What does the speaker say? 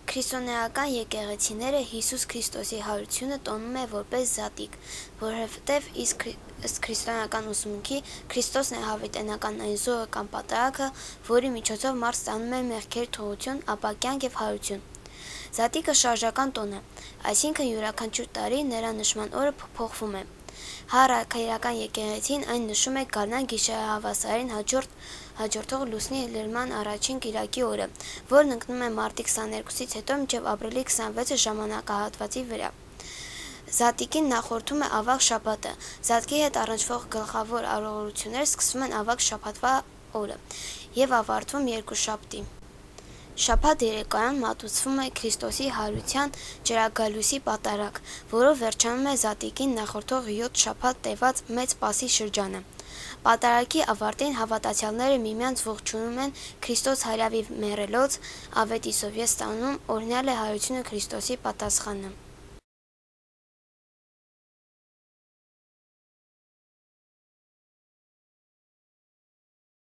Քրիստոնեական եկեղեցիները Հիսուս Քրիստոսի հարությունը տոնում է որպես զատիկ, որովհետև ըստ քրիստոնեական ուսմունքի Քրիստոսն է հավիտենական այն զոհը կամ պատարագը, որի միջոցով մարդ ստանում է մեղքերի թողություն, ապա կյանք և հարություն։ Զատիկը շարժական տոն է, այսինքն յուրաքանչյուր տարի նրա նշման օրը փոփոխվում է։ Հարաքայրական եկեղեցին այն նշում է գարնան գիշերահավասարին հաջորդող լուսնի լրման առաջին կիրակի օրը, որն ընկնում է մարտի 22-ից հետո մինչև ապրիլի 26-ը ժամանակահատվածի վրա։ Զատիկին նախորդում է ավագ շաբաթը։ Զատկի հետ առնչվող գլխավոր արարողությունները սկսվում են ավագ շաբաթվա օրը և ավարտվում երկուշաբթի։ Շաբաթ երեկոյան մատուցվում է Քրիստոսի հարության ջրագալույսի պատարագ, որով վերջանում է զատիկին նախորդող 7 շաբաթ տևած մեծ պասի շրջանը։ Պատարագի ավարտին հավատացյալները միմյանց ողջունում են Քրիստոս հարավի մեռելոց, ավետիսով և ստանում օրհնյալ է հարությունը Քրիստոսի պատասխանը։